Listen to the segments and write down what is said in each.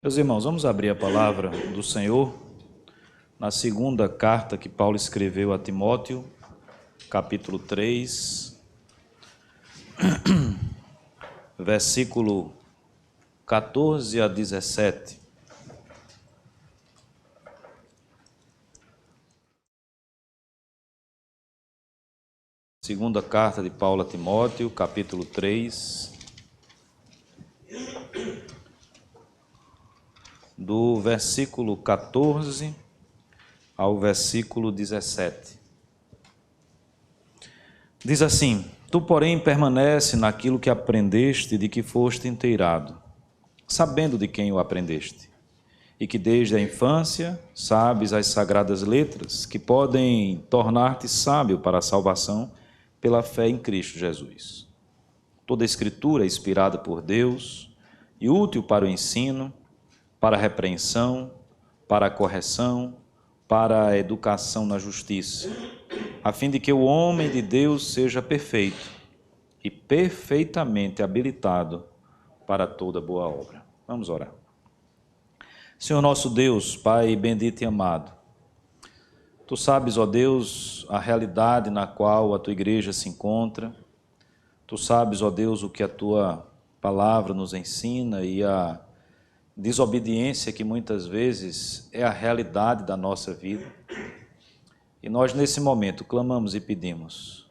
Meus irmãos, vamos abrir a palavra do Senhor na segunda carta que Paulo escreveu a Timóteo, capítulo 3, versículo 14 a 17. Segunda carta de Paulo a Timóteo, capítulo 3, do versículo 14 ao versículo 17. Diz assim: Tu, porém, permanece naquilo que aprendeste, de que foste inteirado, sabendo de quem o aprendeste, e que desde a infância sabes as sagradas letras, que podem tornar-te sábio para a salvação pela fé em Cristo Jesus. Toda a Escritura é inspirada por Deus e útil para o ensino, para a repreensão, para a correção, para a educação na justiça, a fim de que o homem de Deus seja perfeito e perfeitamente habilitado para toda boa obra. Vamos orar. Senhor nosso Deus, Pai bendito e amado, Tu sabes, ó Deus, a realidade na qual a Tua igreja se encontra. Tu sabes, ó Deus, o que a Tua palavra nos ensina e a desobediência que muitas vezes é a realidade da nossa vida. E nós nesse momento clamamos e pedimos,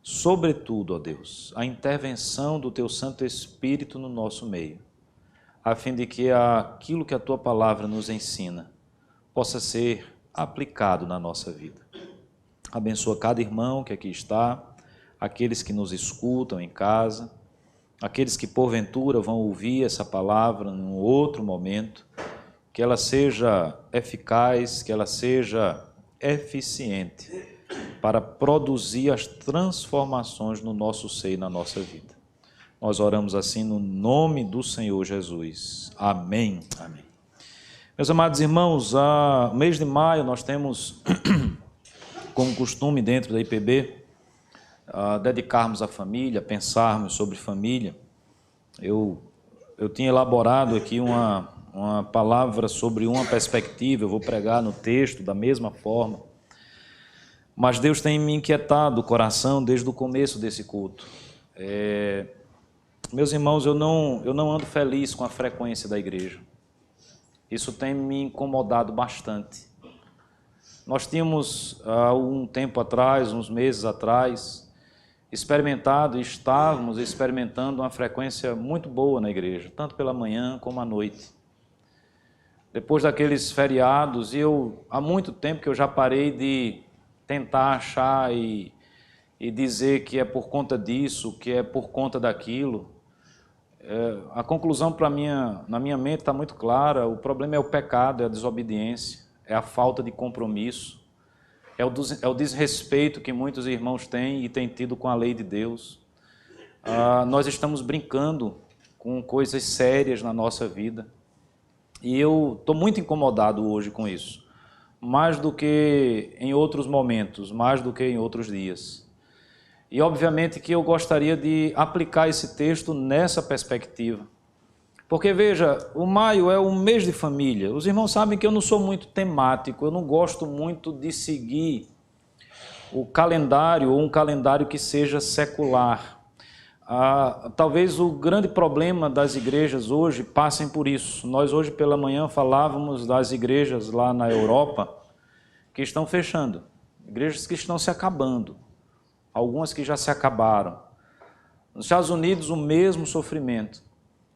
sobretudo, ó Deus, a intervenção do Teu Santo Espírito no nosso meio, a fim de que aquilo que a Tua palavra nos ensina possa ser aplicado na nossa vida. Abençoa cada irmão que aqui está, aqueles que nos escutam em casa, aqueles que porventura vão ouvir essa palavra em um outro momento, que ela seja eficaz, que ela seja eficiente para produzir as transformações no nosso seio e na nossa vida. Nós oramos assim no nome do Senhor Jesus. Amém. Amém. Meus amados irmãos, no mês de maio nós temos, como costume dentro da IPB, dedicarmos à família, pensarmos sobre família. Eu tinha elaborado aqui uma palavra sobre uma perspectiva, eu vou pregar no texto da mesma forma, mas Deus tem me inquietado o coração desde o começo desse culto. Meus irmãos, eu não ando feliz com a frequência da igreja. Isso tem me incomodado bastante. Nós tínhamos, há um tempo atrás, uns meses atrás, estávamos experimentando uma frequência muito boa na igreja, tanto pela manhã como à noite. Depois daqueles feriados, há muito tempo que eu já parei de tentar achar e dizer que é por conta disso, que é por conta daquilo. A conclusão na minha mente está muito clara: o problema é o pecado, é a desobediência, é a falta de compromisso, é o desrespeito que muitos irmãos têm e têm tido com a lei de Deus. Nós estamos brincando com coisas sérias na nossa vida e eu estou muito incomodado hoje com isso, mais do que em outros momentos, mais do que em outros dias. E obviamente que eu gostaria de aplicar esse texto nessa perspectiva. Porque veja, o maio é um mês de família. Os irmãos sabem que eu não sou muito temático, eu não gosto muito de seguir o calendário ou um calendário que seja secular. Talvez o grande problema das igrejas hoje passem por isso. Nós hoje pela manhã falávamos das igrejas lá na Europa que estão fechando, igrejas que estão se acabando, algumas que já se acabaram. Nos Estados Unidos o mesmo sofrimento.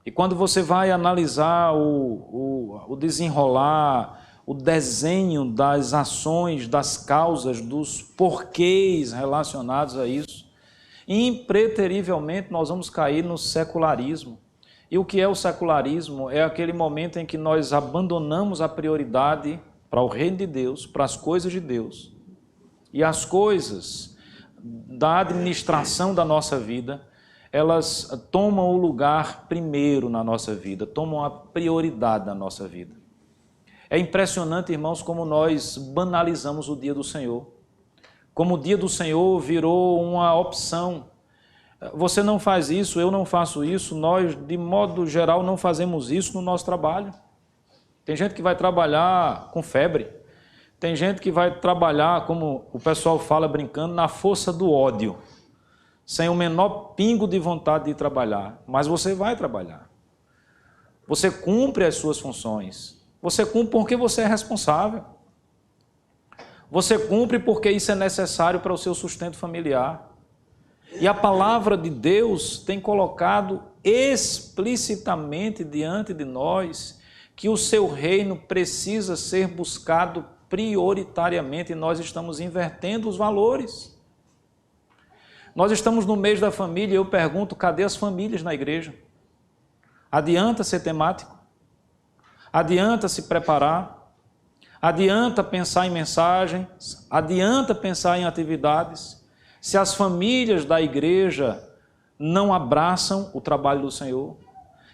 E quando você vai analisar o desenrolar, o desenho das ações, das causas, dos porquês relacionados a isso, impreterivelmente nós vamos cair no secularismo. E o que é o secularismo? É aquele momento em que nós abandonamos a prioridade para o reino de Deus, para as coisas de Deus. E as coisas da administração da nossa vida, elas tomam o lugar primeiro na nossa vida, tomam a prioridade na nossa vida. É impressionante, irmãos, como nós banalizamos o dia do Senhor. Como o dia do Senhor virou uma opção. Você não faz isso, eu não faço isso, nós, de modo geral, não fazemos isso no nosso trabalho. Tem gente que vai trabalhar com febre. Tem gente que vai trabalhar, como o pessoal fala brincando, na força do ódio, sem o menor pingo de vontade de trabalhar. Mas você vai trabalhar. Você cumpre as suas funções. Você cumpre porque você é responsável. Você cumpre porque isso é necessário para o seu sustento familiar. E a palavra de Deus tem colocado explicitamente diante de nós que o seu reino precisa ser buscado prioritariamente, e nós estamos invertendo os valores. Nós estamos no mês da família e eu pergunto, cadê as famílias na igreja? Adianta ser temático? Adianta se preparar? Adianta pensar em mensagens? Adianta pensar em atividades? Se as famílias da igreja não abraçam o trabalho do Senhor,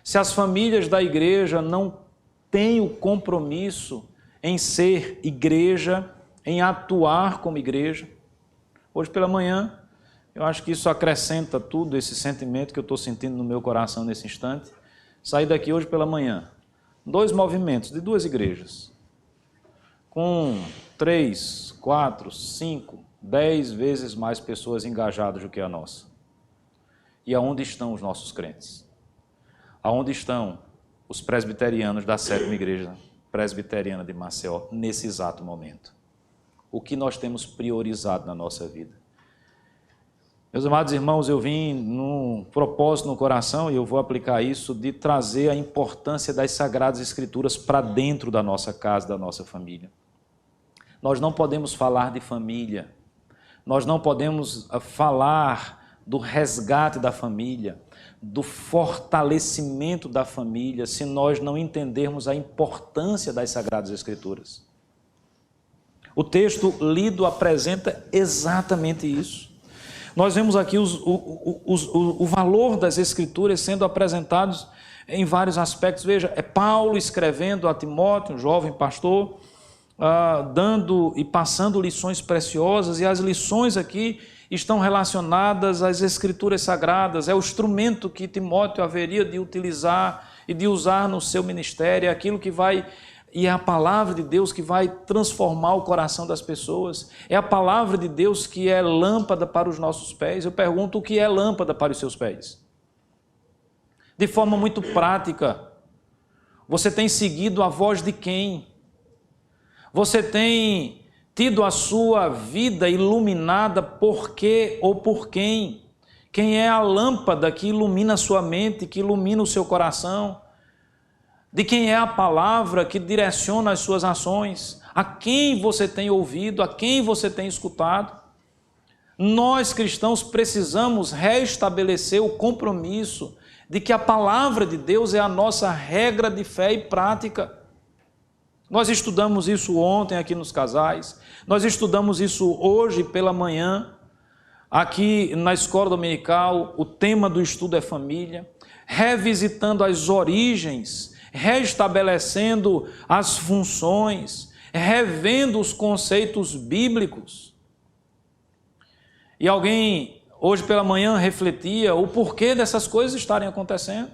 se as famílias da igreja não têm o compromisso em ser igreja, em atuar como igreja. Hoje pela manhã, eu acho que isso acrescenta tudo, esse sentimento que eu estou sentindo no meu coração nesse instante. Saí daqui hoje pela manhã, 2 movimentos de 2 igrejas, com 3, 4, 5, 10 vezes mais pessoas engajadas do que a nossa. E aonde estão os nossos crentes? Aonde estão os presbiterianos da 7ª Igreja Presbiteriana de Maceió nesse exato momento? O que nós temos priorizado na nossa vida? Meus amados irmãos, eu vim num propósito no coração, e eu vou aplicar isso, de trazer a importância das Sagradas Escrituras para dentro da nossa casa, da nossa família. Nós não podemos falar de família, nós não podemos falar do resgate da família, do fortalecimento da família, se nós não entendermos a importância das Sagradas Escrituras. O texto lido apresenta exatamente isso. Nós vemos aqui o valor das Escrituras sendo apresentados em vários aspectos. Veja, é Paulo escrevendo a Timóteo, um jovem pastor, dando e passando lições preciosas, e as lições aqui estão relacionadas às Escrituras Sagradas. É o instrumento que Timóteo haveria de utilizar e de usar no seu ministério, é aquilo que vai, e é a palavra de Deus que vai transformar o coração das pessoas, é a palavra de Deus que é lâmpada para os nossos pés. Eu pergunto, o que é lâmpada para os seus pés? De forma muito prática, você tem seguido a voz de quem? Você tem tido a sua vida iluminada por quê ou por quem? Quem é a lâmpada que ilumina a sua mente, que ilumina o seu coração? De quem é a palavra que direciona as suas ações? A quem você tem ouvido? A quem você tem escutado? Nós cristãos precisamos restabelecer o compromisso de que a palavra de Deus é a nossa regra de fé e prática. Nós estudamos isso ontem aqui nos casais, nós estudamos isso hoje pela manhã, aqui na escola dominical. O tema do estudo é família, revisitando as origens, restabelecendo as funções, revendo os conceitos bíblicos. E alguém hoje pela manhã refletia o porquê dessas coisas estarem acontecendo.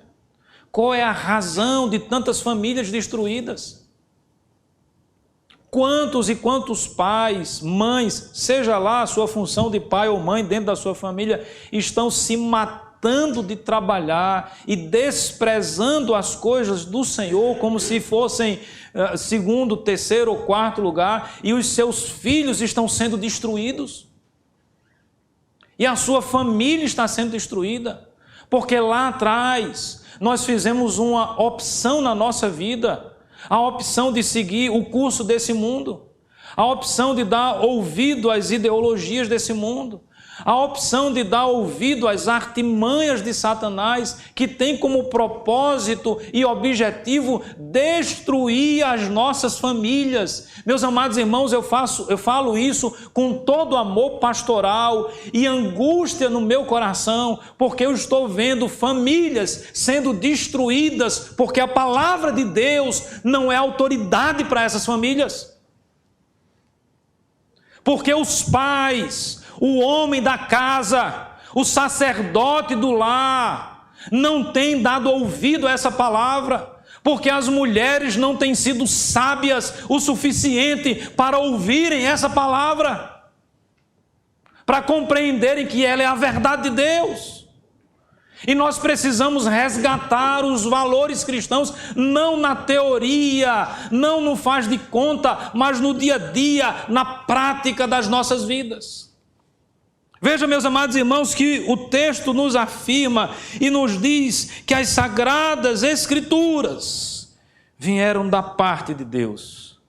Qual é a razão de tantas famílias destruídas? Quantos e quantos pais, mães, seja lá a sua função de pai ou mãe dentro da sua família, estão se matando de trabalhar e desprezando as coisas do Senhor como se fossem segundo, terceiro ou quarto lugar, e os seus filhos estão sendo destruídos? E a sua família está sendo destruída, porque lá atrás nós fizemos uma opção na nossa vida, a opção de seguir o curso desse mundo, a opção de dar ouvido às ideologias desse mundo, a opção de dar ouvido às artimanhas de Satanás, que tem como propósito e objetivo destruir as nossas famílias. Meus amados irmãos, eu falo isso com todo amor pastoral e angústia no meu coração, porque eu estou vendo famílias sendo destruídas, porque a palavra de Deus não é autoridade para essas famílias. Porque os pais, o homem da casa, o sacerdote do lar, não tem dado ouvido a essa palavra, Porque as mulheres não têm sido sábias o suficiente para ouvirem essa palavra, para compreenderem que ela é a verdade de Deus. E nós precisamos resgatar os valores cristãos, não na teoria, não no faz de conta, mas no dia a dia, na prática das nossas vidas. Veja, meus amados irmãos, que o texto nos afirma e nos diz que as Sagradas Escrituras vieram da parte de Deus.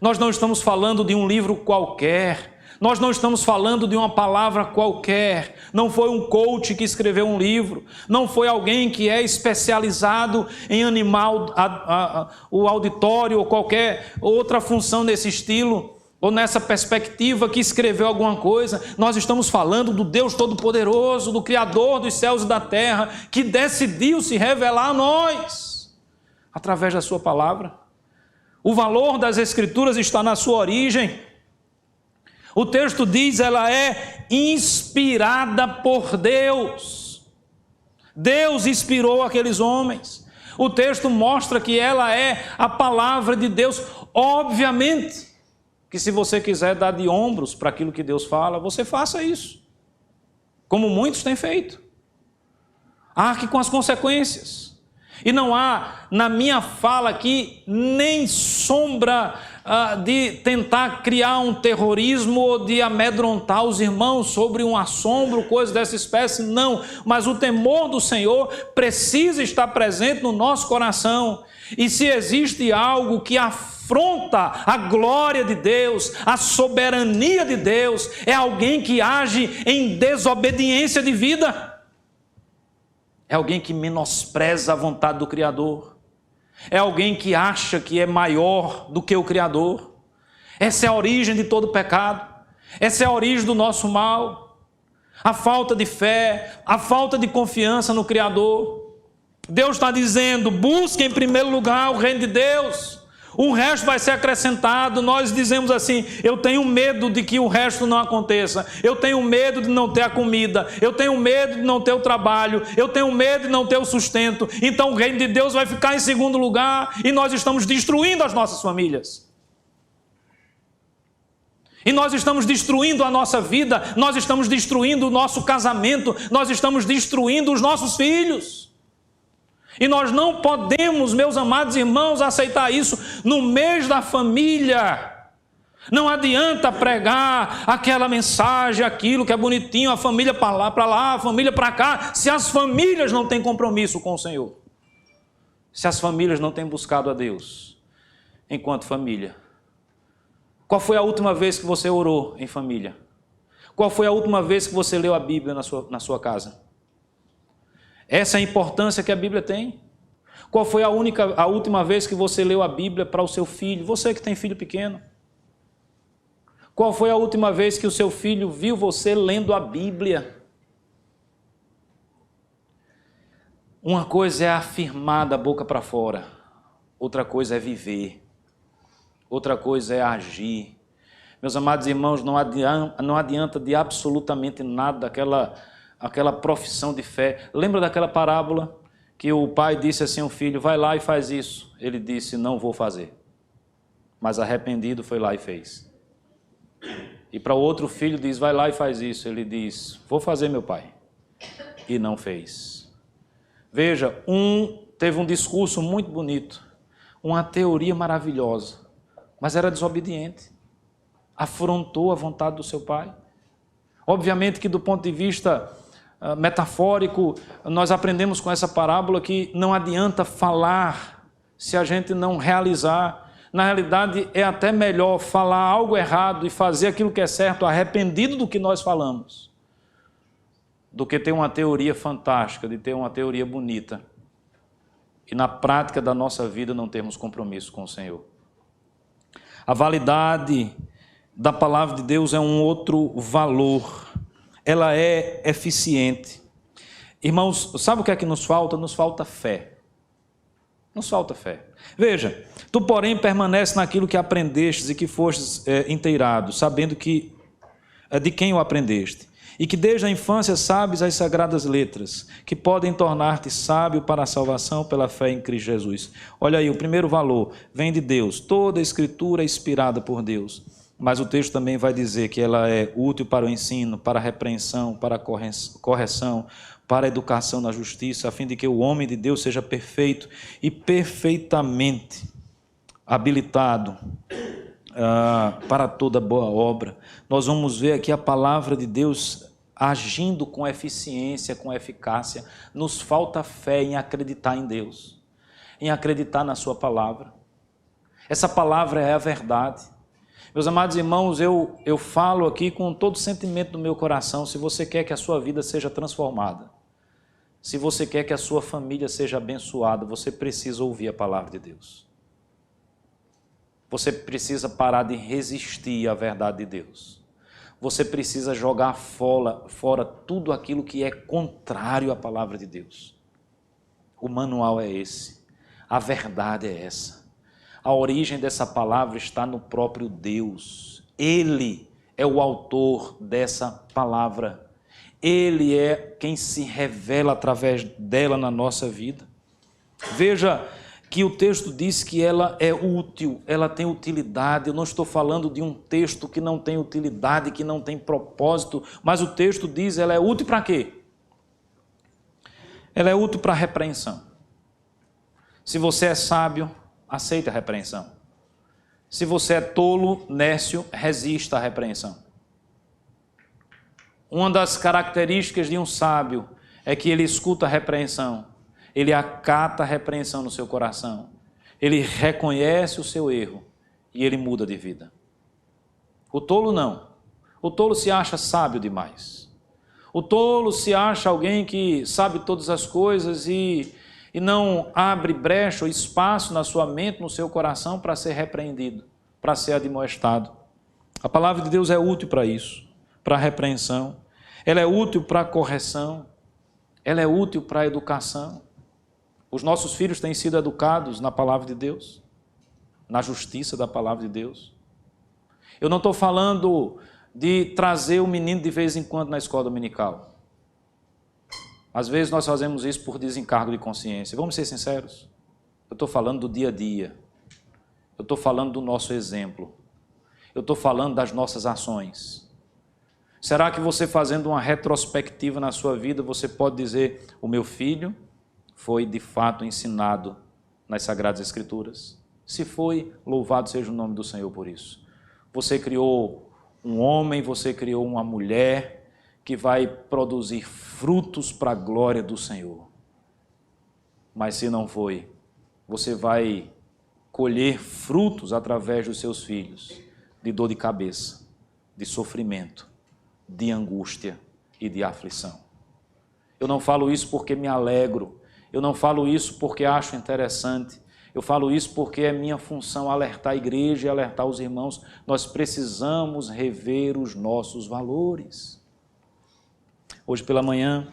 Nós não estamos falando de um livro qualquer, nós não estamos falando de uma palavra qualquer, não foi um coach que escreveu um livro, não foi alguém que é especializado em animar o auditório ou qualquer outra função nesse estilo, ou nessa perspectiva que escreveu alguma coisa. Nós estamos falando do Deus Todo-Poderoso, do Criador dos céus e da terra, que decidiu se revelar a nós, através da sua palavra. O valor das Escrituras está na sua origem. O texto diz, ela é inspirada por Deus. Deus inspirou aqueles homens. O texto mostra que ela é a palavra de Deus. Obviamente que se você quiser dar de ombros para aquilo que Deus fala, você faça isso, como muitos têm feito. Arque com as consequências. E não há na minha fala aqui nem sombra de tentar criar um terrorismo ou de amedrontar os irmãos sobre um assombro, coisa dessa espécie, não. Mas o temor do Senhor precisa estar presente no nosso coração. E se existe algo que afronta a glória de Deus, a soberania de Deus, é alguém que age em desobediência de vida. É alguém que menospreza a vontade do Criador. É alguém que acha que é maior do que o Criador. Essa é a origem de todo pecado. Essa é a origem do nosso mal. A falta de fé, a falta de confiança no Criador. Deus está dizendo, busque em primeiro lugar o reino de Deus. O resto vai ser acrescentado. Nós dizemos assim, eu tenho medo de que o resto não aconteça. Eu tenho medo de não ter a comida. Eu tenho medo de não ter o trabalho. Eu tenho medo de não ter o sustento. Então o reino de Deus vai ficar em segundo lugar e nós estamos destruindo as nossas famílias. E nós estamos destruindo a nossa vida, nós estamos destruindo o nosso casamento, nós estamos destruindo os nossos filhos. E nós não podemos, meus amados irmãos, aceitar isso no mês da família. Não adianta pregar aquela mensagem, aquilo que é bonitinho, a família para lá, a família para cá, se as famílias não têm compromisso com o Senhor. Se as famílias não têm buscado a Deus enquanto família. Qual foi a última vez que você orou em família? Qual foi a última vez que você leu a Bíblia na sua casa? Essa é a importância que a Bíblia tem. Qual foi a última vez que você leu a Bíblia para o seu filho? Você que tem filho pequeno. Qual foi a última vez que o seu filho viu você lendo a Bíblia? Uma coisa é afirmar da boca para fora. Outra coisa é viver. Outra coisa é agir. Meus amados irmãos, não adianta de absolutamente nada aquela profissão de fé. Lembra daquela parábola que o pai disse assim ao filho, vai lá e faz isso. Ele disse, não vou fazer. Mas arrependido foi lá e fez. E para o outro filho diz, vai lá e faz isso. Ele diz, vou fazer, meu pai. E não fez. Veja, um teve um discurso muito bonito, uma teoria maravilhosa, mas era desobediente. Afrontou a vontade do seu pai. Obviamente que do ponto de vista metafórico, nós aprendemos com essa parábola que não adianta falar se a gente não realizar. Na realidade, é até melhor falar algo errado e fazer aquilo que é certo, arrependido do que nós falamos, do que ter uma teoria fantástica, de ter uma teoria bonita e na prática da nossa vida não termos compromisso com o Senhor. A validade da palavra de Deus é um outro valor. Ela é eficiente. Irmãos, sabe o que é que nos falta? Nos falta fé. Nos falta fé. Veja, tu porém permanece naquilo que aprendestes e que fostes inteirado, sabendo que de quem o aprendeste, e que desde a infância sabes as sagradas letras, que podem tornar-te sábio para a salvação pela fé em Cristo Jesus. Olha aí, o primeiro valor vem de Deus. Toda a Escritura é inspirada por Deus. Mas o texto também vai dizer que ela é útil para o ensino, para a repreensão, para a correção, para a educação na justiça, a fim de que o homem de Deus seja perfeito e perfeitamente habilitado para toda boa obra. Nós vamos ver aqui a palavra de Deus agindo com eficiência, com eficácia. Nos falta fé em acreditar em Deus, em acreditar na sua palavra. Essa palavra é a verdade. Meus amados irmãos, eu falo aqui com todo o sentimento do meu coração. Se você quer que a sua vida seja transformada, se você quer que a sua família seja abençoada, você precisa ouvir a palavra de Deus. Você precisa parar de resistir à verdade de Deus. Você precisa jogar fora tudo aquilo que é contrário à palavra de Deus. O manual é esse. A verdade é essa. A origem dessa palavra está no próprio Deus. Ele é o autor dessa palavra. Ele é quem se revela através dela na nossa vida. Veja que o texto diz que ela é útil, ela tem utilidade. Eu não estou falando de um texto que não tem utilidade, que não tem propósito, mas o texto diz ela é útil para quê? Ela é útil para a repreensão. Se você é sábio, aceite a repreensão. Se você é tolo, nércio, resista à repreensão. Uma das características de um sábio é que ele escuta a repreensão, ele acata a repreensão no seu coração, ele reconhece o seu erro e ele muda de vida. O tolo não. O tolo se acha sábio demais. O tolo se acha alguém que sabe todas as coisas e não abre brecha ou espaço na sua mente, no seu coração, para ser repreendido, para ser admoestado. A palavra de Deus é útil para isso, para a repreensão. Ela é útil para a correção. Ela é útil para a educação. Os nossos filhos têm sido educados na palavra de Deus, na justiça da palavra de Deus. Eu não estou falando de trazer o menino de vez em quando na escola dominical. Às vezes nós fazemos isso por desencargo de consciência. Vamos ser sinceros? Eu estou falando do dia a dia. Eu estou falando do nosso exemplo. Eu estou falando das nossas ações. Será que você, fazendo uma retrospectiva na sua vida, você pode dizer: o meu filho foi de fato ensinado nas Sagradas Escrituras? Se foi, louvado seja o nome do Senhor por isso. Você criou um homem, você criou uma mulher que vai produzir frutos para a glória do Senhor. Mas se não foi, você vai colher frutos através dos seus filhos, de dor de cabeça, de sofrimento, de angústia e de aflição. Eu não falo isso porque me alegro, eu não falo isso porque acho interessante, eu falo isso porque é minha função alertar a igreja e alertar os irmãos. Nós precisamos rever os nossos valores. Hoje pela manhã,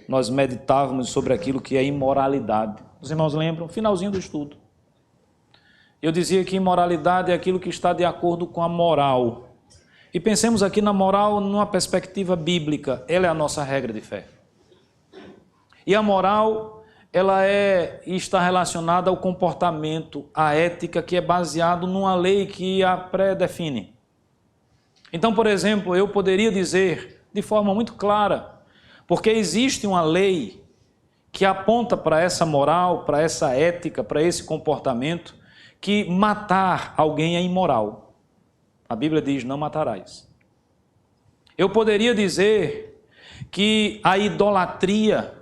nós meditávamos sobre aquilo que é imoralidade. Os irmãos lembram? Finalzinho do estudo. Eu dizia que imoralidade é aquilo que está de acordo com a moral. E pensemos aqui na moral numa perspectiva bíblica. Ela é a nossa regra de fé. E a moral, ela está relacionada ao comportamento, à ética, que é baseado numa lei que a pré-define. Então, por exemplo, eu poderia dizer de forma muito clara, porque existe uma lei que aponta para essa moral, para essa ética, para esse comportamento, que matar alguém é imoral. A Bíblia diz: não matarás. Eu poderia dizer que a idolatria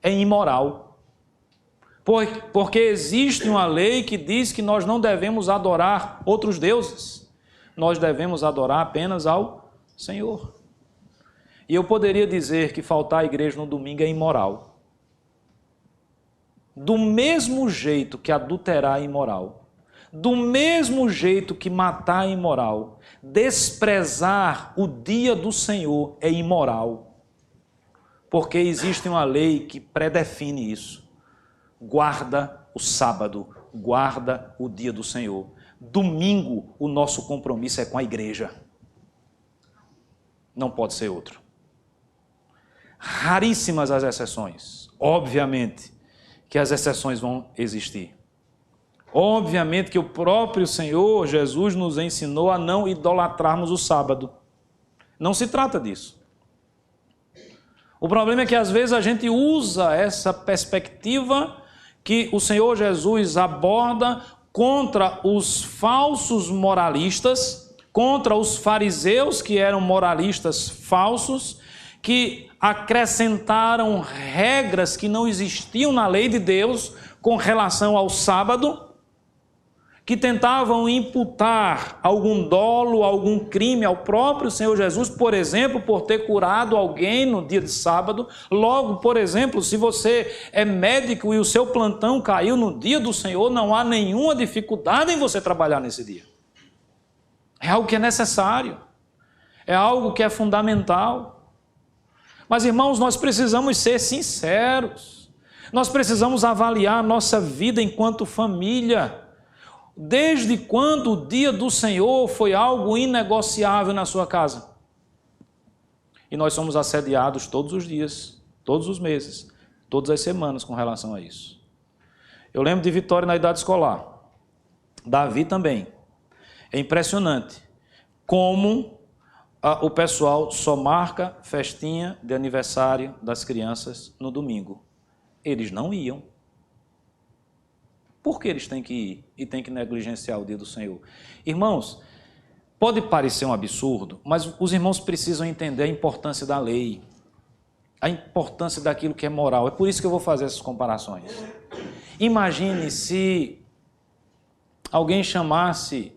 é imoral, porque existe uma lei que diz que nós não devemos adorar outros deuses, nós devemos adorar apenas ao Senhor. E eu poderia dizer que faltar à igreja no domingo é imoral. Do mesmo jeito que adulterar é imoral, do mesmo jeito que matar é imoral, desprezar o dia do Senhor é imoral. Porque existe uma lei que predefine isso. Guarda o sábado, guarda o dia do Senhor. Domingo, o nosso compromisso é com a igreja. não pode ser outro. Raríssimas as exceções. Obviamente que as exceções vão existir. Obviamente que o próprio Senhor Jesus nos ensinou a não idolatrarmos o sábado. Não se trata disso. O problema é que às vezes a gente usa essa perspectiva que o Senhor Jesus aborda contra os falsos moralistas, contra os fariseus que eram moralistas falsos, que acrescentaram regras que não existiam na lei de Deus com relação ao sábado, que tentavam imputar algum dolo, algum crime ao próprio Senhor Jesus, por exemplo, por ter curado alguém no dia de sábado. Logo, por exemplo, se você é médico e o seu plantão caiu no dia do Senhor, não há nenhuma dificuldade em você trabalhar nesse dia. É algo que é necessário, é algo que é fundamental. Mas, irmãos, nós precisamos ser sinceros, nós precisamos avaliar a nossa vida enquanto família. Desde quando o dia do Senhor foi algo inegociável na sua casa? E nós somos assediados todos os dias, todos os meses, todas as semanas com relação a isso. Eu lembro de Vitória na idade escolar, Davi também. É impressionante como o pessoal só marca festinha de aniversário das crianças no domingo. Eles não iam. Por que eles têm que ir e têm que negligenciar o dia do Senhor? Irmãos, pode parecer um absurdo, mas os irmãos precisam entender a importância da lei, a importância daquilo que é moral. É por isso que eu vou fazer essas comparações. Imagine se alguém chamasse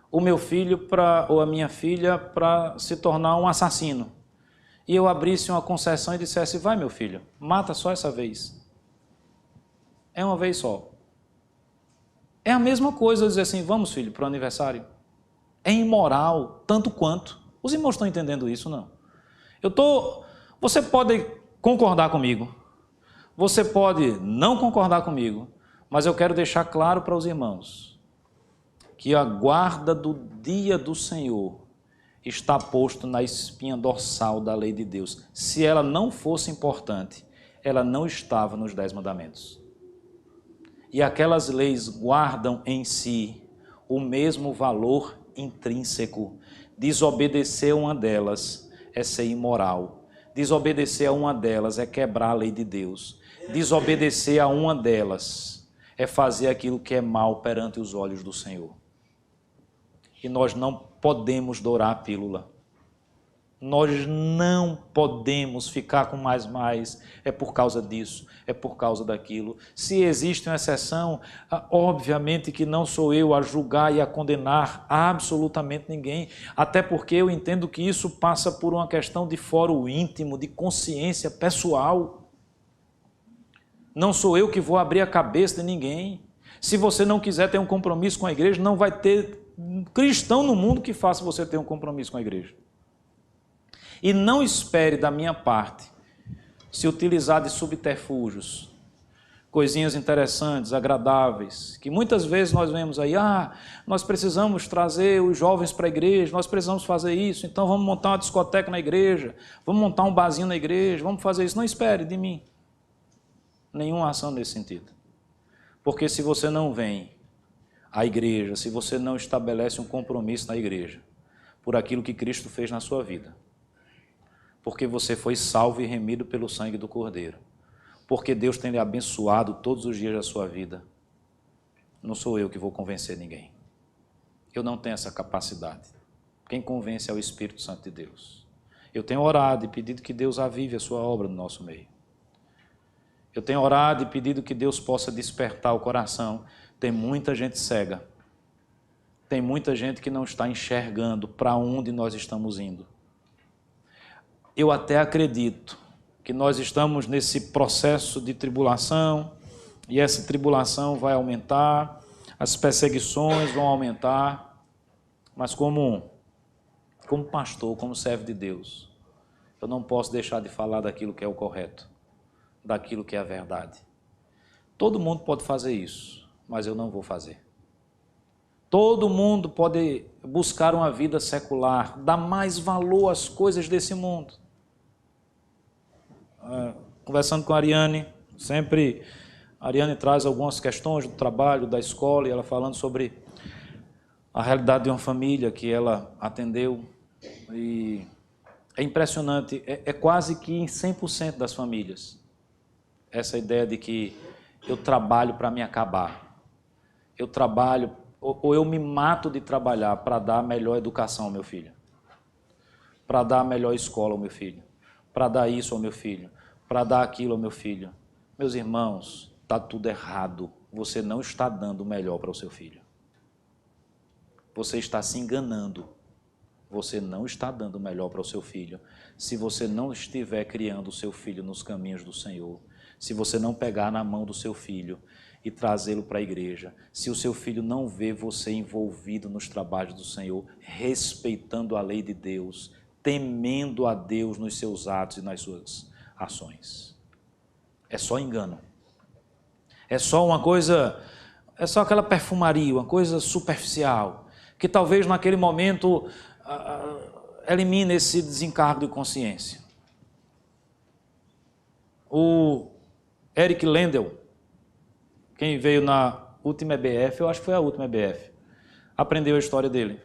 o meu filho ou a minha filha para se tornar um assassino. E eu abrisse uma concessão e dissesse: vai, meu filho, mata só essa vez. É uma vez só. É a mesma coisa eu dizer assim: vamos, filho, para o aniversário. É imoral, tanto quanto. Os irmãos estão entendendo isso, não? Você pode concordar comigo, você pode não concordar comigo, mas eu quero deixar claro para os irmãos que a guarda do dia do Senhor está posto na espinha dorsal da lei de Deus. Se ela não fosse importante, ela não estava nos 10 mandamentos. E aquelas leis guardam em si o mesmo valor intrínseco. Desobedecer a uma delas é ser imoral. Desobedecer a uma delas é quebrar a lei de Deus. Desobedecer a uma delas é fazer aquilo que é mal perante os olhos do Senhor. E nós não podemos dourar a pílula. Nós não podemos ficar com mais, é por causa disso, é por causa daquilo. Se existe uma exceção, obviamente que não sou eu a julgar e a condenar absolutamente ninguém, até porque eu entendo que isso passa por uma questão de foro íntimo, de consciência pessoal. Não sou eu que vou abrir a cabeça de ninguém. Se você não quiser ter um compromisso com a igreja, não vai ter cristão no mundo que faça você ter um compromisso com a igreja. E não espere da minha parte se utilizar de subterfúgios, coisinhas interessantes, agradáveis, que muitas vezes nós vemos aí: nós precisamos trazer os jovens para a igreja, nós precisamos fazer isso, então vamos montar uma discoteca na igreja, vamos montar um barzinho na igreja, vamos fazer isso. Não espere de mim nenhuma ação nesse sentido. Porque se você não vem à igreja, se você não estabelece um compromisso na igreja por aquilo que Cristo fez na sua vida, porque você foi salvo e remido pelo sangue do Cordeiro, porque Deus tem lhe abençoado todos os dias da sua vida, não sou eu que vou convencer ninguém. Eu não tenho essa capacidade. Quem convence é o Espírito Santo de Deus. Eu tenho orado e pedido que Deus avive a sua obra no nosso meio. Eu tenho orado e pedido que Deus possa despertar o coração. Tem muita gente cega. Tem muita gente que não está enxergando para onde nós estamos indo. Eu até acredito que nós estamos nesse processo de tribulação, e essa tribulação vai aumentar, as perseguições vão aumentar, mas como pastor, como servo de Deus, eu não posso deixar de falar daquilo que é o correto, daquilo que é a verdade. Todo mundo pode fazer isso, mas eu não vou fazer. Todo mundo pode buscar uma vida secular, dar mais valor às coisas desse mundo. Conversando com a Ariane, sempre a Ariane traz algumas questões do trabalho, da escola, e ela falando sobre a realidade de uma família que ela atendeu. E é impressionante, é quase que em 100% das famílias, essa ideia de que eu trabalho para me acabar. Eu trabalho, ou eu me mato de trabalhar para dar a melhor educação ao meu filho, para dar a melhor escola ao meu filho, para dar isso ao meu filho, para dar aquilo ao meu filho. Meus irmãos, está tudo errado. Você não está dando o melhor para o seu filho. Você está se enganando. Você não está dando o melhor para o seu filho se você não estiver criando o seu filho nos caminhos do Senhor. Se você não pegar na mão do seu filho e trazê-lo para a igreja, se o seu filho não vê você envolvido nos trabalhos do Senhor, respeitando a lei de Deus, temendo a Deus nos seus atos e nas suas ações. É só engano. É só uma coisa, é só aquela perfumaria, uma coisa superficial, que talvez naquele momento elimine esse desencargo de consciência. O Eric Lendel, quem veio na última EBF, eu acho que foi a última EBF, aprendeu a história dele.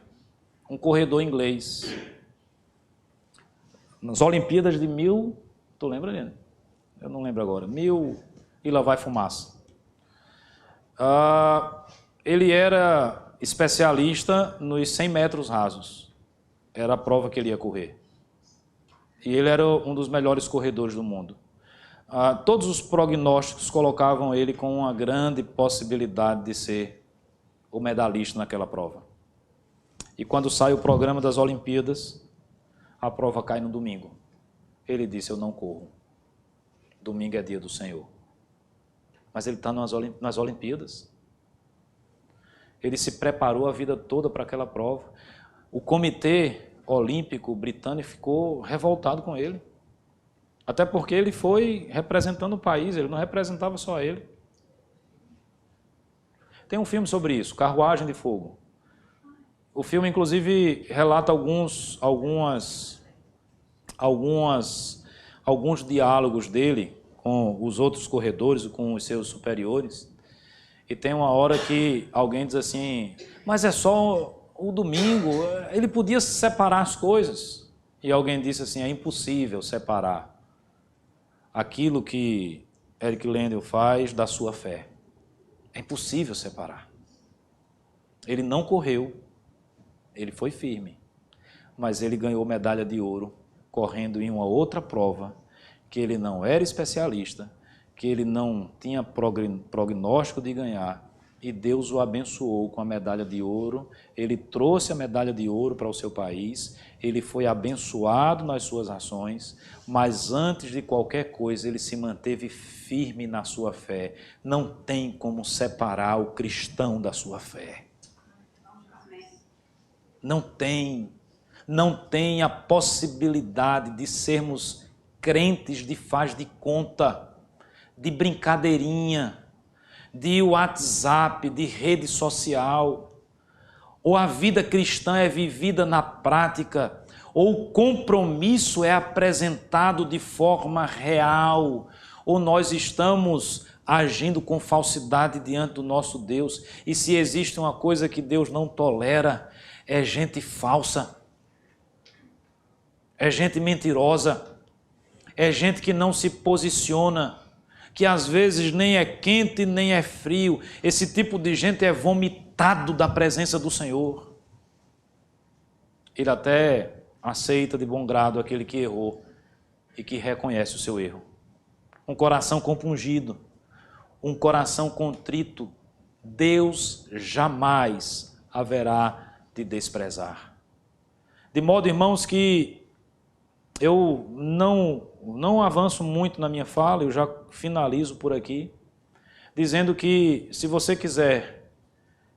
Um corredor inglês. Nas Olimpíadas de 1000, tu lembra, Helena? Eu não lembro agora. 1000 e lá vai fumaça. Ele era especialista nos 100 metros rasos. Era a prova que ele ia correr. E ele era um dos melhores corredores do mundo. Todos os prognósticos colocavam ele com uma grande possibilidade de ser o medalhista naquela prova. E quando sai o programa das Olimpíadas, a prova cai no domingo. Ele disse, eu não corro. Domingo é dia do Senhor. Mas ele está nas Olimpíadas. Ele se preparou a vida toda para aquela prova. O Comitê Olímpico Britânico ficou revoltado com ele. Até porque ele foi representando o país, ele não representava só ele. Tem um filme sobre isso, Carruagem de Fogo. O filme, inclusive, relata alguns diálogos dele com os outros corredores, com os seus superiores. E tem uma hora que alguém diz assim, mas é só o domingo, ele podia separar as coisas. E alguém disse assim, é impossível separar aquilo que Eric Lendel faz da sua fé. É impossível separar. Ele não correu, ele foi firme, mas ele ganhou medalha de ouro correndo em uma outra prova, que ele não era especialista, que ele não tinha prognóstico de ganhar, e Deus o abençoou com a medalha de ouro. Ele trouxe a medalha de ouro para o seu país, ele foi abençoado nas suas ações, mas antes de qualquer coisa ele se manteve firme na sua fé. Não tem como separar o cristão da sua fé. Não tem a possibilidade de sermos crentes de faz de conta, de brincadeirinha, de WhatsApp, de rede social. Ou a vida cristã é vivida na prática, ou o compromisso é apresentado de forma real, ou nós estamos agindo com falsidade diante do nosso Deus. E se existe uma coisa que Deus não tolera, é gente falsa, é gente mentirosa, é gente que não se posiciona, que às vezes nem é quente nem é frio. Esse tipo de gente é vomitado da presença do Senhor. Ele até aceita de bom grado aquele que errou e que reconhece o seu erro. Um coração compungido, um coração contrito, Deus jamais haverá de desprezar. De modo, irmãos, que eu não avanço muito na minha fala, eu já finalizo por aqui, dizendo que se você quiser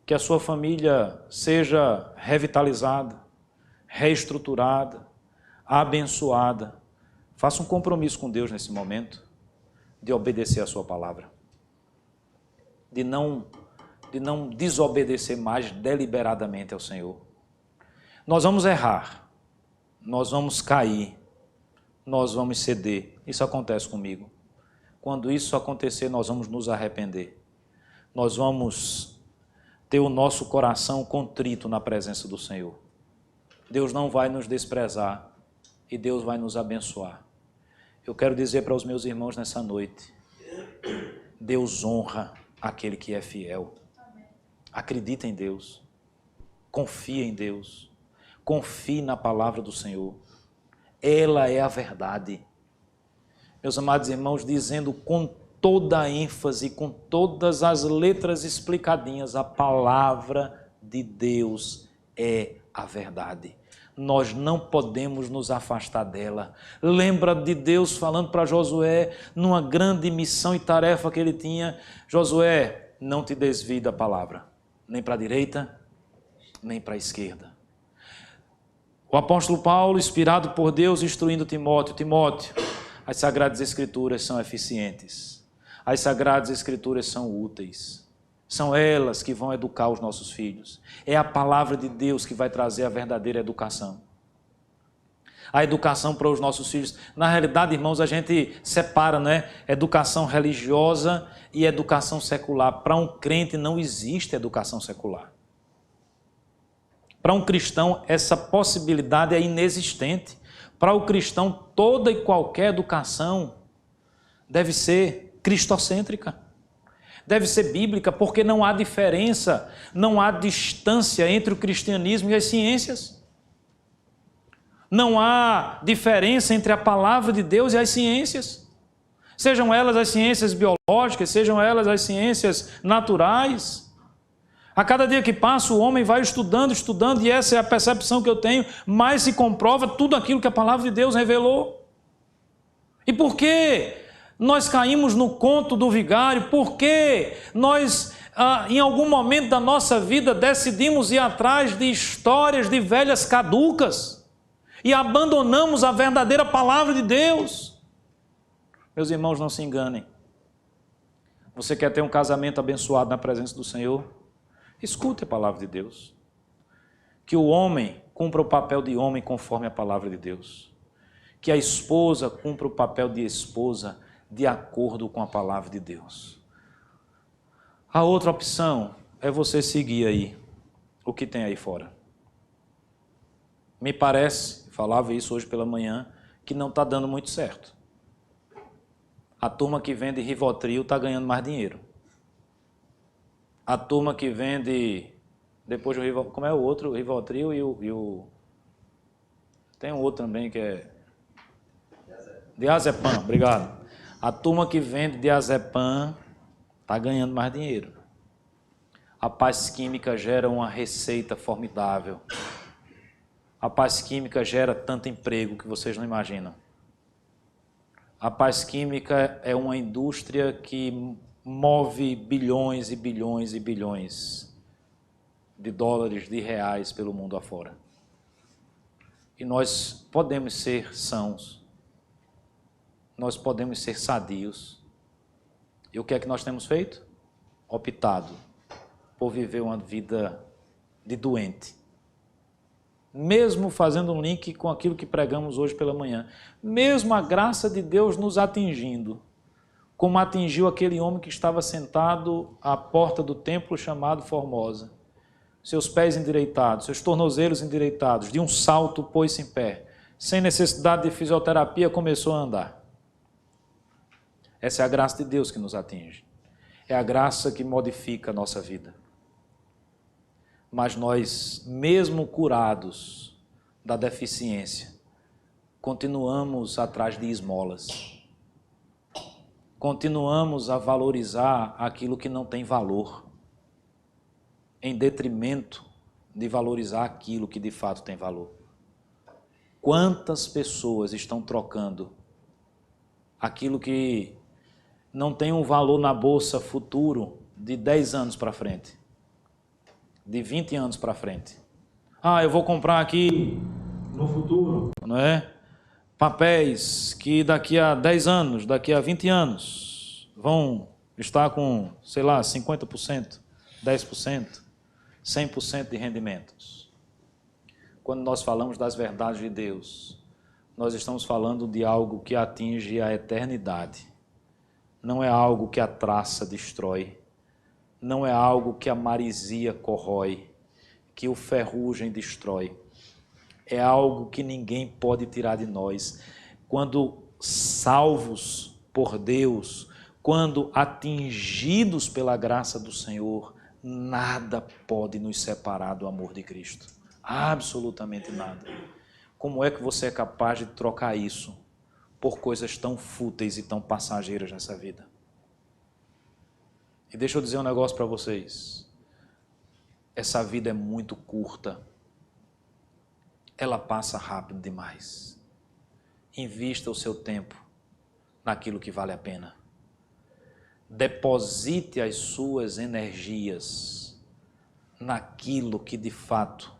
que a sua família seja revitalizada, reestruturada, abençoada, faça um compromisso com Deus nesse momento, de obedecer a sua palavra, de não de não desobedecer mais deliberadamente ao Senhor. Nós vamos errar, nós vamos cair, nós vamos ceder. Isso acontece comigo. Quando isso acontecer, nós vamos nos arrepender. Nós vamos ter o nosso coração contrito na presença do Senhor. Deus não vai nos desprezar e Deus vai nos abençoar. Eu quero dizer para os meus irmãos nessa noite, Deus honra aquele que é fiel. Acredita em Deus, confia em Deus, confie na palavra do Senhor. Ela é a verdade. Meus amados irmãos, dizendo com toda a ênfase, com todas as letras explicadinhas, a palavra de Deus é a verdade. Nós não podemos nos afastar dela. Lembra de Deus falando para Josué, numa grande missão e tarefa que ele tinha: Josué, não te desvie da palavra, nem para a direita, nem para a esquerda. O apóstolo Paulo, inspirado por Deus, instruindo Timóteo: Timóteo, as Sagradas Escrituras são eficientes. As Sagradas Escrituras são úteis. São elas que vão educar os nossos filhos. É a palavra de Deus que vai trazer a verdadeira educação. A educação para os nossos filhos. Na realidade, irmãos, a gente separa, né? Educação religiosa e educação secular. Para um crente não existe educação secular. Para um cristão, essa possibilidade é inexistente. Para o cristão, toda e qualquer educação deve ser cristocêntrica. Deve ser bíblica, porque não há diferença, não há distância entre o cristianismo e as ciências. Não há diferença entre a palavra de Deus e as ciências. Sejam elas as ciências biológicas, sejam elas as ciências naturais. A cada dia que passa, o homem vai estudando, e essa é a percepção que eu tenho, mais se comprova tudo aquilo que a palavra de Deus revelou. E por quê? Nós caímos no conto do vigário, porque nós, em algum momento da nossa vida, decidimos ir atrás de histórias de velhas caducas e abandonamos a verdadeira palavra de Deus. Meus irmãos, não se enganem. Você quer ter um casamento abençoado na presença do Senhor? Escute a palavra de Deus. Que o homem cumpra o papel de homem conforme a palavra de Deus. Que a esposa cumpra o papel de esposa de acordo com a palavra de Deus. A outra opção é você seguir aí o que tem aí fora. Me parece, falava isso hoje pela manhã, que não está dando muito certo. A turma que vende Rivotril está ganhando mais dinheiro. A turma que vende, depois do Rivotril, como é o outro? O Rivotril e o... Tem um outro também que é... Diazepam, obrigado. A turma que vende diazepam está ganhando mais dinheiro. A Paz Química gera uma receita formidável. A Paz Química gera tanto emprego que vocês não imaginam. A Paz Química é uma indústria que move bilhões e bilhões e bilhões de dólares, de reais pelo mundo afora. E nós podemos ser sãos. Nós podemos ser sadios. E o que é que nós temos feito? Optado por viver uma vida de doente. Mesmo fazendo um link com aquilo que pregamos hoje pela manhã. Mesmo a graça de Deus nos atingindo, como atingiu aquele homem que estava sentado à porta do templo chamado Formosa. Seus pés endireitados, seus tornozelos endireitados, de um salto pôs-se em pé. Sem necessidade de fisioterapia, começou a andar. Essa é a graça de Deus que nos atinge. É a graça que modifica a nossa vida. Mas nós, mesmo curados da deficiência, continuamos atrás de esmolas. Continuamos a valorizar aquilo que não tem valor, em detrimento de valorizar aquilo que de fato tem valor. Quantas pessoas estão trocando aquilo que não tem um valor na bolsa futuro de 10 anos para frente, de 20 anos para frente. Eu vou comprar aqui no futuro, não é? Papéis que daqui a 10 anos, daqui a 20 anos, vão estar com, sei lá, 50% 10%? 100% de rendimentos? Quando nós falamos das verdades de Deus, nós estamos falando de algo que atinge a eternidade. Não é algo que a traça destrói. Não é algo que a marisia corrói, que o ferrugem destrói. É algo que ninguém pode tirar de nós. Quando salvos por Deus, quando atingidos pela graça do Senhor, nada pode nos separar do amor de Cristo. Absolutamente nada. Como é que você é capaz de trocar isso por coisas tão fúteis e tão passageiras nessa vida? E deixa eu dizer um negócio para vocês. Essa vida é muito curta. Ela passa rápido demais. Invista o seu tempo naquilo que vale a pena. Deposite as suas energias naquilo que de fato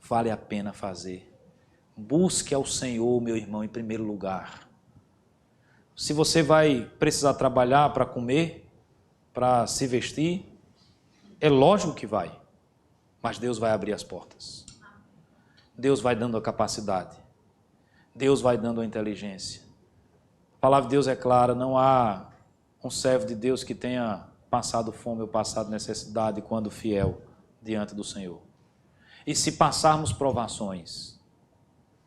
vale a pena fazer. Busque ao Senhor, meu irmão, em primeiro lugar. Se você vai precisar trabalhar para comer, para se vestir, é lógico que vai. Mas Deus vai abrir as portas. Deus vai dando a capacidade. Deus vai dando a inteligência. A palavra de Deus é clara, não há um servo de Deus que tenha passado fome ou passado necessidade quando fiel diante do Senhor. E se passarmos provações,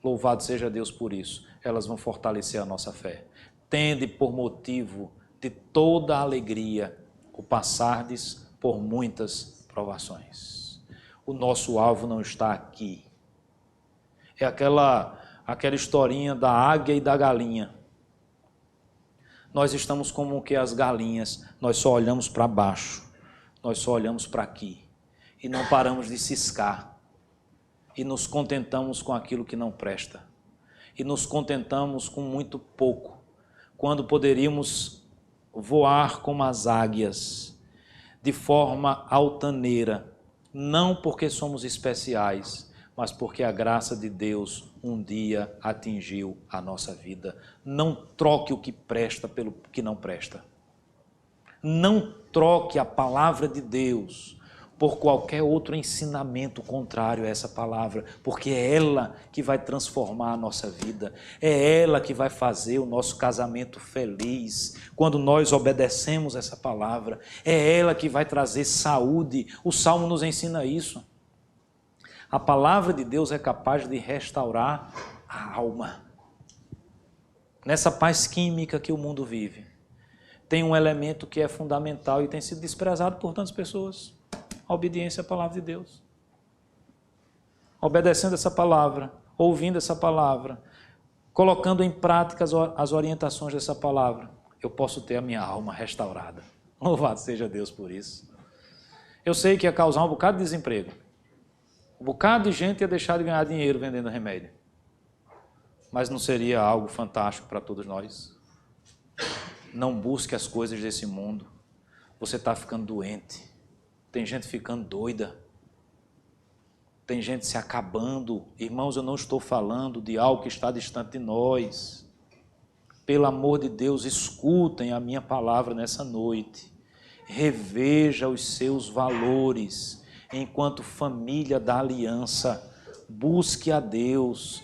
louvado seja Deus por isso, elas vão fortalecer a nossa fé. Tende por motivo de toda a alegria o passardes por muitas provações. O nosso alvo não está aqui. É aquela historinha da águia e da galinha. Nós estamos como que as galinhas, nós só olhamos para baixo, nós só olhamos para aqui e não paramos de ciscar e nos contentamos com aquilo que não presta e nos contentamos com muito pouco, quando poderíamos voar como as águias, de forma altaneira, não porque somos especiais, mas porque a graça de Deus um dia atingiu a nossa vida. Não troque o que presta pelo que não presta. Não troque a palavra de Deus por qualquer outro ensinamento contrário a essa palavra, porque é ela que vai transformar a nossa vida, é ela que vai fazer o nosso casamento feliz, quando nós obedecemos essa palavra, é ela que vai trazer saúde. O Salmo nos ensina isso. A palavra de Deus é capaz de restaurar a alma. Nessa paz química que o mundo vive, tem um elemento que é fundamental e tem sido desprezado por tantas pessoas: a obediência à palavra de Deus. Obedecendo essa palavra, ouvindo essa palavra, colocando em prática as orientações dessa palavra, eu posso ter a minha alma restaurada. Louvado seja Deus por isso. Eu sei que ia causar um bocado de desemprego. Um bocado de gente ia deixar de ganhar dinheiro vendendo remédio. Mas não seria algo fantástico para todos nós? Não busque as coisas desse mundo. Você está ficando doente. Tem gente ficando doida. Tem gente se acabando. Irmãos, eu não estou falando de algo que está distante de nós. Pelo amor de Deus, escutem a minha palavra nessa noite. Reveja os seus valores. Enquanto família da aliança, busque a Deus,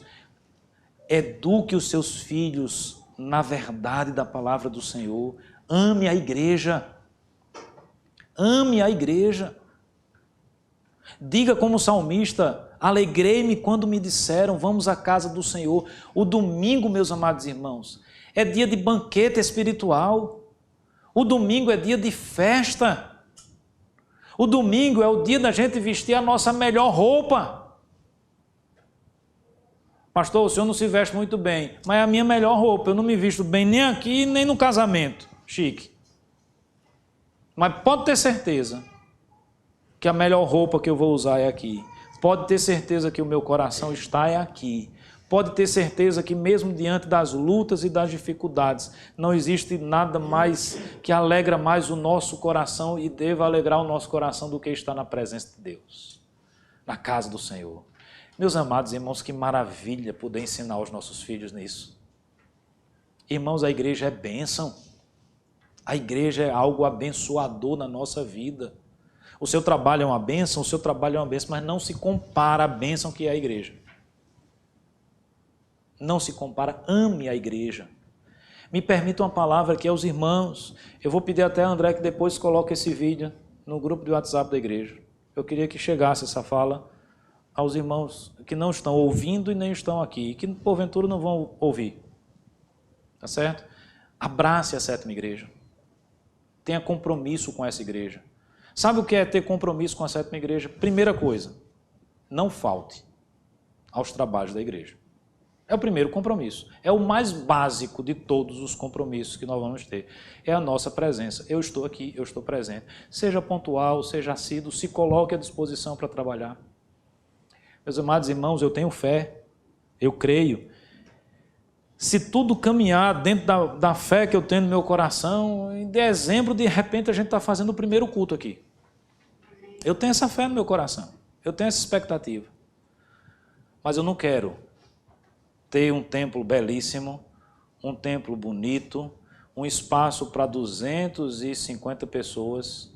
eduque os seus filhos na verdade da palavra do Senhor, ame a igreja, diga como salmista: alegrei-me quando me disseram, vamos à casa do Senhor. O domingo, meus amados irmãos, é dia de banquete espiritual, o domingo é dia de festa. O domingo é o dia da gente vestir a nossa melhor roupa. Pastor, o senhor não se veste muito bem, mas é a minha melhor roupa. Eu não me visto bem nem aqui, nem no casamento. Chique. Mas pode ter certeza que a melhor roupa que eu vou usar é aqui. Pode ter certeza que o meu coração está aqui. Pode ter certeza que mesmo diante das lutas e das dificuldades, não existe nada mais que alegra mais o nosso coração e deva alegrar o nosso coração do que estar na presença de Deus, na casa do Senhor. Meus amados irmãos, que maravilha poder ensinar os nossos filhos nisso. Irmãos, a igreja é bênção. A igreja é algo abençoador na nossa vida. O seu trabalho é uma bênção, o seu trabalho é uma bênção, mas não se compara à bênção que é a igreja. Não se compara, ame a igreja. Me permita uma palavra aqui aos irmãos. Eu vou pedir até a André que depois coloque esse vídeo no grupo de WhatsApp da igreja. Eu queria que chegasse essa fala aos irmãos que não estão ouvindo e nem estão aqui, e que porventura não vão ouvir. Tá certo? Abrace a sétima igreja. Tenha compromisso com essa igreja. Sabe o que é ter compromisso com a sétima igreja? Primeira coisa, não falte aos trabalhos da igreja. É o primeiro compromisso. É o mais básico de todos os compromissos que nós vamos ter. É a nossa presença. Eu estou aqui, eu estou presente. Seja pontual, seja assíduo, se coloque à disposição para trabalhar. Meus amados irmãos, eu tenho fé, eu creio. Se tudo caminhar dentro da fé que eu tenho no meu coração, em dezembro, de repente, a gente está fazendo o primeiro culto aqui. Eu tenho essa fé no meu coração. Eu tenho essa expectativa. Mas eu não quero ter um templo belíssimo, um templo bonito, um espaço para 250 pessoas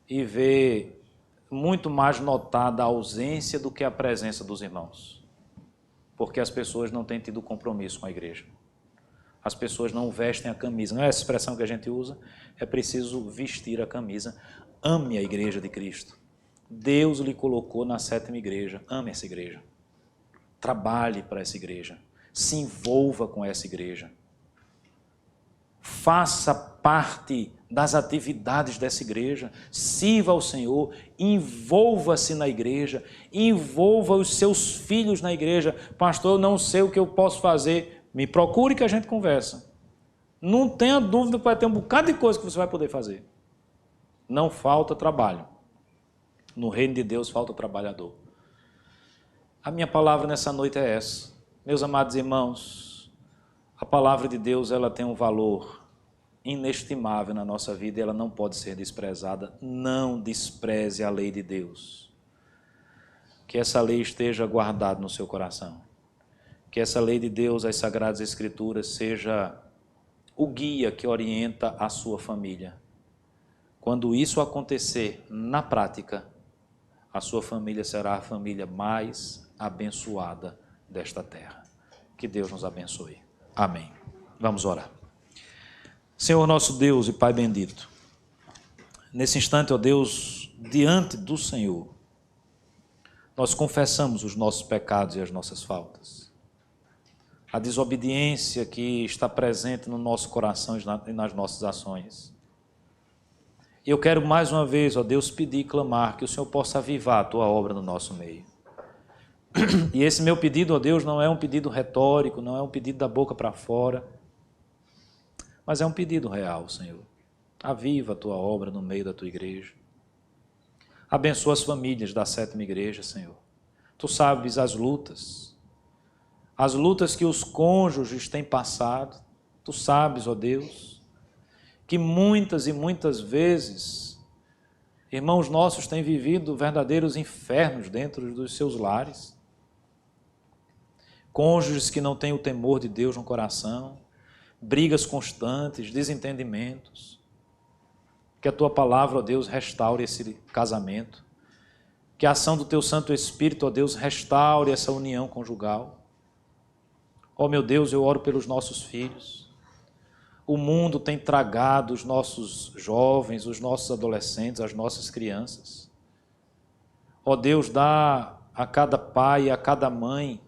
e ver muito mais notada a ausência do que a presença dos irmãos. Porque as pessoas não têm tido compromisso com a igreja. As pessoas não vestem a camisa. Não é essa expressão que a gente usa? É preciso vestir a camisa. Ame a igreja de Cristo. Deus lhe colocou na sétima igreja. Ame essa igreja. Trabalhe para essa igreja. Se envolva com essa igreja. Faça parte das atividades dessa igreja. Sirva ao Senhor. Envolva-se na igreja. Envolva os seus filhos na igreja. Pastor, eu não sei o que eu posso fazer. Me procure que a gente conversa. Não tenha dúvida que vai ter um bocado de coisa que você vai poder fazer. Não falta trabalho. No reino de Deus falta trabalhador. A minha palavra nessa noite é essa. Meus amados irmãos, a palavra de Deus ela tem um valor inestimável na nossa vida e ela não pode ser desprezada. Não despreze a lei de Deus. Que essa lei esteja guardada no seu coração. Que essa lei de Deus, as Sagradas Escrituras, seja o guia que orienta a sua família. Quando isso acontecer na prática, a sua família será a família mais abençoada desta terra. Que Deus nos abençoe. Amém. Vamos orar. Senhor nosso Deus e Pai bendito, nesse instante, ó Deus, diante do Senhor, nós confessamos os nossos pecados e as nossas faltas. A desobediência que está presente no nosso coração e nas nossas ações. E eu quero mais uma vez, ó Deus, pedir e clamar que o Senhor possa avivar a Tua obra no nosso meio. E esse meu pedido, ó Deus, não é um pedido retórico, não é um pedido da boca para fora, mas é um pedido real, Senhor. Aviva a Tua obra no meio da Tua igreja. Abençoa as famílias da sétima igreja, Senhor. Tu sabes as lutas que os cônjuges têm passado. Tu sabes, ó Deus, que muitas e muitas vezes irmãos nossos têm vivido verdadeiros infernos dentro dos seus lares. Cônjuges que não têm o temor de Deus no coração, brigas constantes, desentendimentos. Que a Tua palavra, ó Deus, restaure esse casamento. Que a ação do Teu Santo Espírito, ó Deus, restaure essa união conjugal. Ó meu Deus, eu oro pelos nossos filhos. O mundo tem tragado os nossos jovens, os nossos adolescentes, as nossas crianças. Ó Deus, dá a cada pai e a cada mãe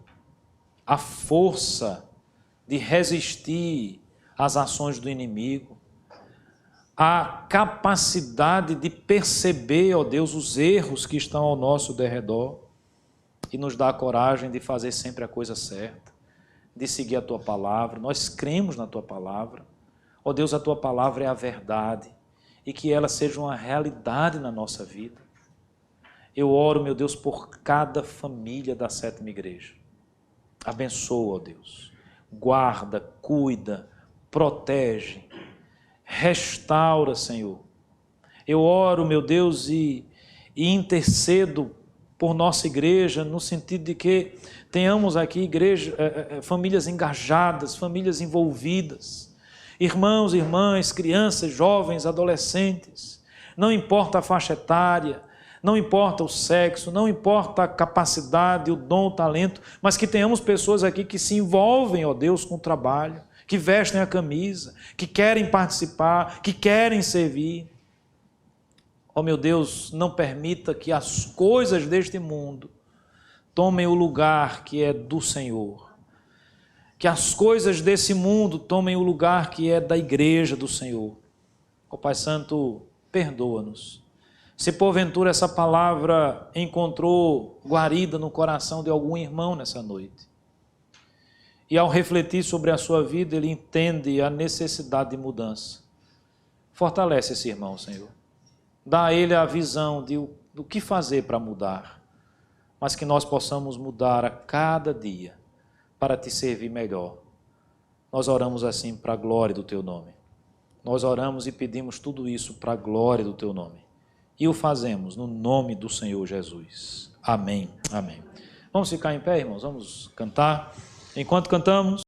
a força de resistir às ações do inimigo, a capacidade de perceber, ó Deus, os erros que estão ao nosso derredor e nos dá a coragem de fazer sempre a coisa certa, de seguir a Tua palavra. Nós cremos na Tua palavra. Ó Deus, a Tua palavra é a verdade e que ela seja uma realidade na nossa vida. Eu oro, meu Deus, por cada família da sétima igreja. Abençoa, ó Deus. Guarda, cuida, protege, restaura, Senhor. Eu oro, meu Deus, e intercedo por nossa igreja, no sentido de que tenhamos aqui famílias engajadas, famílias envolvidas, irmãos, irmãs, crianças, jovens, adolescentes, não importa a faixa etária, não importa o sexo, não importa a capacidade, o dom, o talento, mas que tenhamos pessoas aqui que se envolvem, ó Deus, com o trabalho, que vestem a camisa, que querem participar, que querem servir. Ó meu Deus, não permita que as coisas deste mundo tomem o lugar que é do Senhor. Que as coisas desse mundo tomem o lugar que é da igreja do Senhor. Ó Pai Santo, perdoa-nos. Se porventura essa palavra encontrou guarida no coração de algum irmão nessa noite, e ao refletir sobre a sua vida, ele entende a necessidade de mudança, fortalece esse irmão, Senhor. Dá a ele a visão do que fazer para mudar, mas que nós possamos mudar a cada dia para te servir melhor. Nós oramos assim para a glória do teu nome. Nós oramos e pedimos tudo isso para a glória do teu nome. E o fazemos no nome do Senhor Jesus. Amém. Amém. Vamos ficar em pé, irmãos? Vamos cantar. Enquanto cantamos...